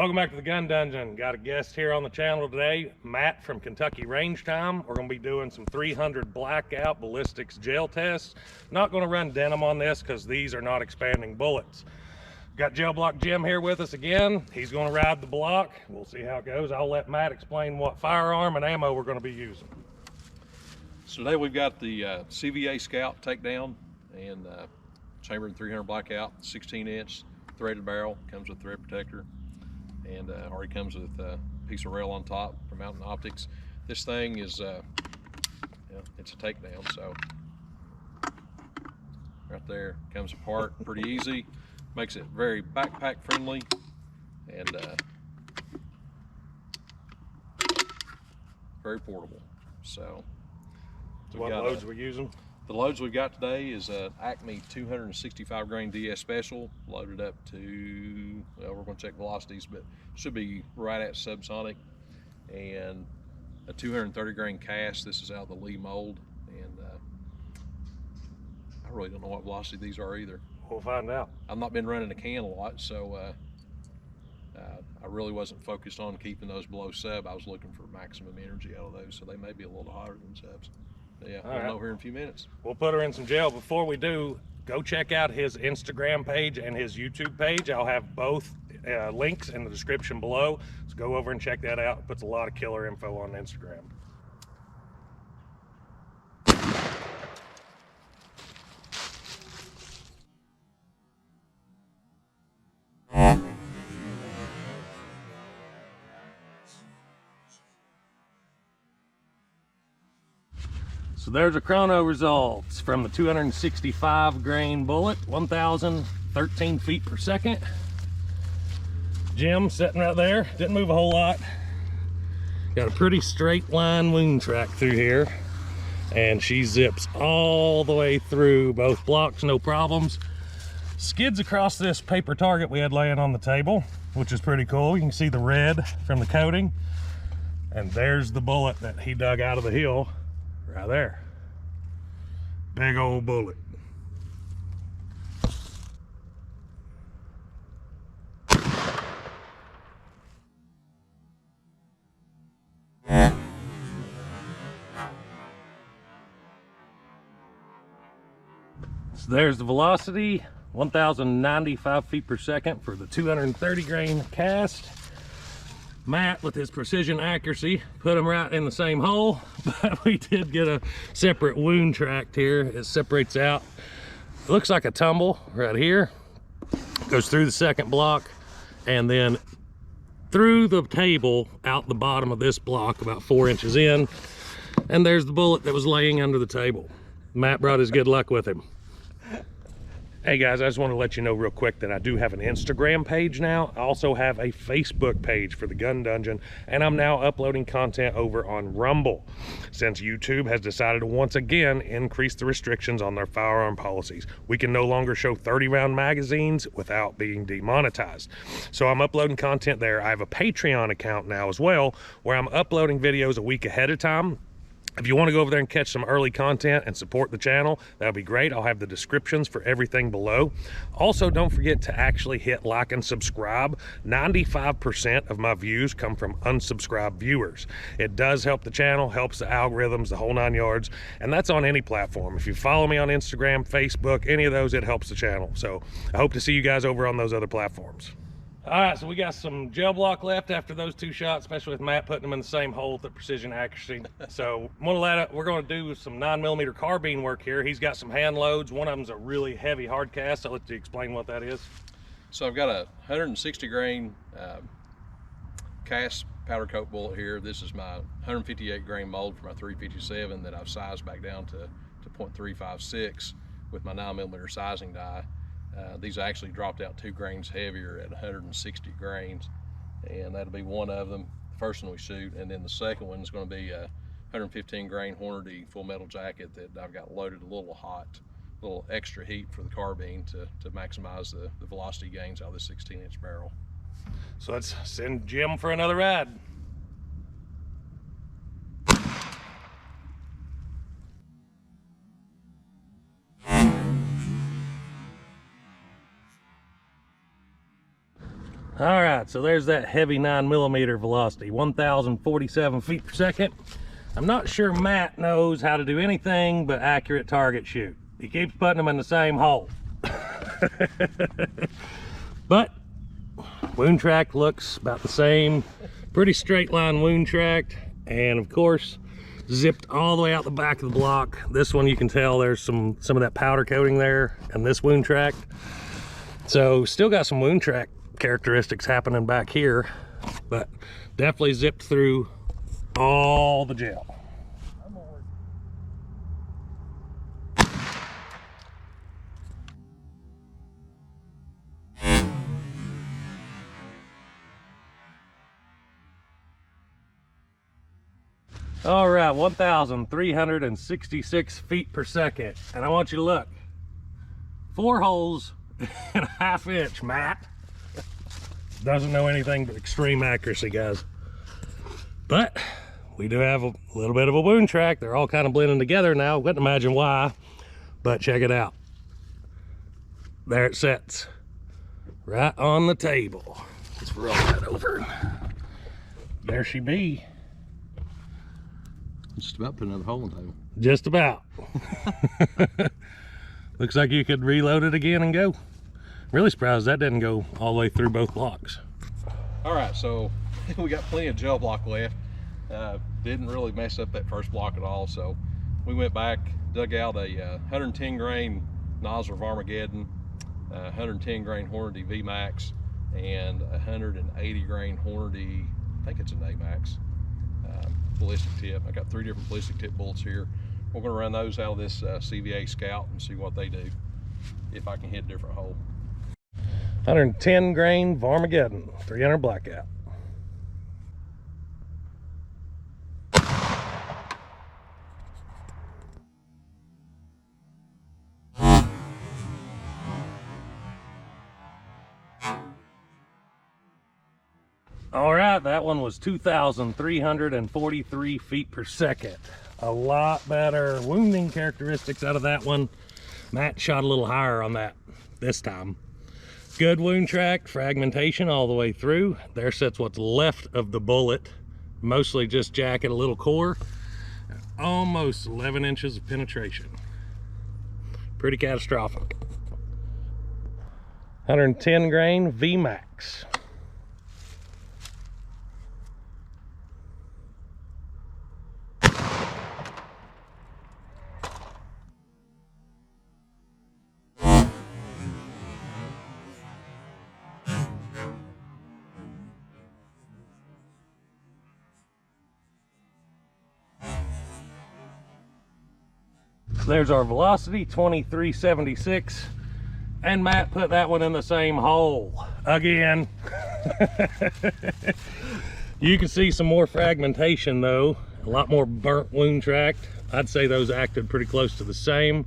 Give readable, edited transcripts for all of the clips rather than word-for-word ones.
Welcome back to the Gun Dungeon. Got a guest here on the channel today, Matt from Kentucky Range Time. We're going to be doing some 300 Blackout Ballistics gel tests. Not going to run denim on this because these are not expanding bullets. Got Gel Block Jim here with us again. He's going to ride the block. We'll see how it goes. I'll let Matt explain what firearm and ammo we're going to be using. So today we've got the CVA Scout takedown and chambered 300 Blackout, 16-inch threaded barrel. Comes with thread protector. And already comes with a piece of rail on top for Mountain Optics. This thing is, it's a takedown, so right there, comes apart pretty easy, makes it very backpack friendly, and very portable. So what loads we're using? The loads we've got today is an Acme 265 grain DS Special, loaded up to, well, we're going to check velocities, but should be right at subsonic, and a 230 grain cast. This is out of the Lee mold, and I really don't know what velocity these are either. We'll find out. I've not been running a can a lot, so I really wasn't focused on keeping those below sub. I was looking for maximum energy out of those, so they may be a little hotter than subs. Yeah, we'll know here in a few minutes. We'll put her in some gel. Before we do, go check out his Instagram page and his YouTube page. I'll have both links in the description below. So go over and check that out. It puts a lot of killer info on Instagram. So there's a chrono results from the 265 grain bullet, 1,013 feet per second. Jim sitting right there, didn't move a whole lot. Got a pretty straight line wound track through here, and she zips all the way through both blocks, no problems. Skids across this paper target we had laying on the table, which is pretty cool. You can see the red from the coating, and there's the bullet that he dug out of the hill. Right there. Big old bullet. So there's the velocity, 1,095 feet per second for the 230 grain cast. Matt, with his precision accuracy, put them right in the same hole, but we did get a separate wound tract here. It separates out. It looks like a tumble right here. Goes through the second block and then through the table out the bottom of this block about 4 inches in. And there's the bullet that was laying under the table. Matt brought his good luck with him. Hey guys, I just want to let you know real quick that I do have an Instagram page now. I also have a Facebook page for the Gun Dungeon, and I'm now uploading content over on Rumble, since YouTube has decided to once again increase the restrictions on their firearm policies. We can no longer show 30-round magazines without being demonetized. So I'm uploading content there. I have a Patreon account now as well, where I'm uploading videos a week ahead of time. If you want to go over there and catch some early content and support the channel, that would be great. I'll have the descriptions for everything below. Also, don't forget to actually hit like and subscribe. 95% of my views come from unsubscribed viewers. It does help the channel, helps the algorithms, the whole 9 yards, and that's on any platform. If you follow me on Instagram, Facebook, any of those, it helps the channel. So I hope to see you guys over on those other platforms. All right, so we got some gel block left after those two shots, especially with Matt putting them in the same hole with the precision accuracy. So we're going to do some 9mm carbine work here. He's got some hand loads. One of them's a really heavy hard cast. I'll let you explain what that is. So I've got a 160 grain cast powder coat bullet here. This is my 158 grain mold for my 357 that I've sized back down to 0.356 with my 9mm sizing die. These actually dropped out 2 grains heavier at 160 grains, and that'll be one of them, the first one we shoot, and then the second one is going to be a 115 grain Hornady full metal jacket that I've got loaded a little hot, a little extra heat for the carbine to maximize the velocity gains out of the 16-inch barrel. So let's send Jim for another ride. All right, so there's that heavy 9mm velocity, 1,047 feet per second. I'm not sure Matt knows how to do anything but accurate target shoot. He keeps putting them in the same hole. But wound track looks about the same. Pretty straight line wound track, and of course zipped all the way out the back of the block. This one you can tell there's some of that powder coating there, and this wound track. So still got some wound track characteristics happening back here, but definitely zipped through all the gel. All right, 1,366 feet per second. And I want you to look. 4 holes and a ½ inch, Matt. Doesn't know anything but extreme accuracy, guys. But we do have a little bit of a wound track. They're all kind of blending together now. Couldn't imagine why, but check it out. There it sits, right on the table. Let's roll that over. There she be. Just about put another hole in the table. Just about. Looks like you could reload it again and go. Really surprised that didn't go all the way through both blocks. All right, so we got plenty of gel block left. Didn't really mess up that first block at all. So we went back, dug out a 110 grain nozzle of Armageddon, 110 grain Hornady VMAX, and 180 grain Hornady, I think it's an AMAX, ballistic tip. I got 3 different ballistic tip bullets here. We're gonna run those out of this CVA Scout and see what they do, if I can hit a different hole. 110 grain Armageddon, 300 Blackout. All right, that one was 2,343 feet per second. A lot better wounding characteristics out of that one. Matt shot a little higher on that this time. Good wound track, fragmentation all the way through. There sits what's left of the bullet. Mostly just jacket, a little core. Almost 11 inches of penetration. Pretty catastrophic. 110 grain VMAX. There's our velocity, 2376, and Matt put that one in the same hole again. You can see some more fragmentation though, a lot more burnt wound track. I'd say those acted pretty close to the same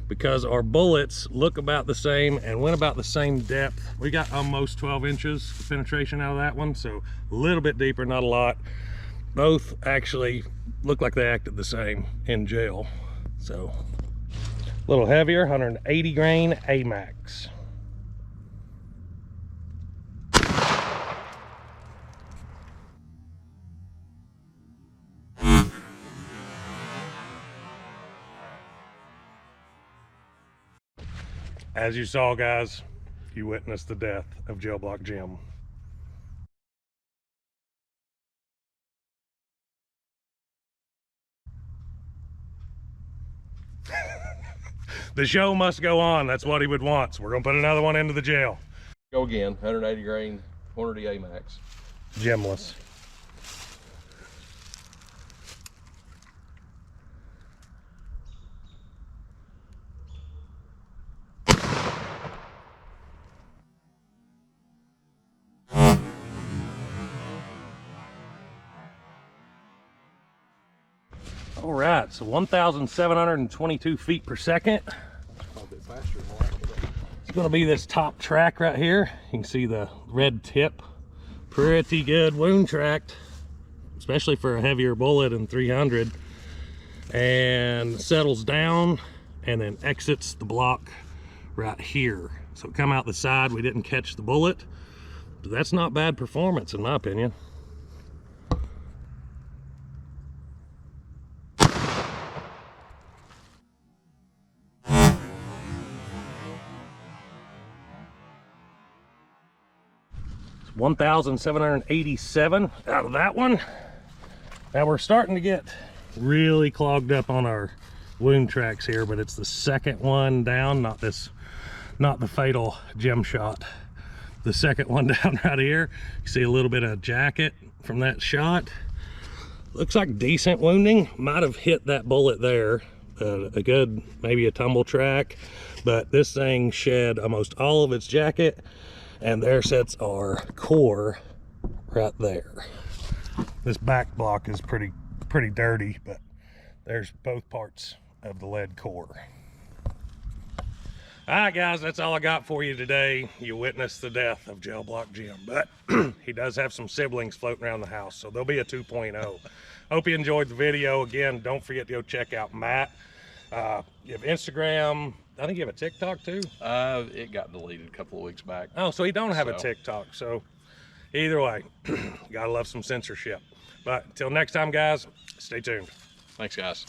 because our bullets look about the same and went about the same depth. We got almost 12 inches of penetration out of that one, so a little bit deeper, not a lot. Both actually look like they acted the same in gel. So a little heavier, 180 grain AMAX. As you saw, guys, you witnessed the death of Gel Block Jim. The show must go on. That's what he would want. So we're gonna put another one into the jail. Go again, 180 grain Hornady AMAX. Gemless. All right, so 1,722 feet per second. A bit faster than that. It's gonna be this top track right here. You can see the red tip. Pretty good wound tracked, especially for a heavier bullet in 300. And settles down and then exits the block right here. So come out the side, we didn't catch the bullet. That's not bad performance in my opinion. It's 1,787 out of that one. Now we're starting to get really clogged up on our wound tracks here, but it's the second one down, not the fatal gem shot. The second one down right here. You see a little bit of jacket from that shot. Looks like decent wounding. Might have hit that bullet there. A good, maybe a tumble track, but this thing shed almost all of its jacket, and there sits our core right there. This back block is pretty dirty, but there's both parts of the lead core. All right, guys, that's all I got for you today. You witnessed the death of Gel Block Jim, but he does have some siblings floating around the house, so there'll be a 2.0. Hope you enjoyed the video. Again, don't forget to go check out Matt. You have Instagram. I think you have a TikTok too? It got deleted a couple of weeks back. Oh, so he don't have a TikTok. So either way, gotta love some censorship. But until next time, guys, stay tuned. Thanks, guys.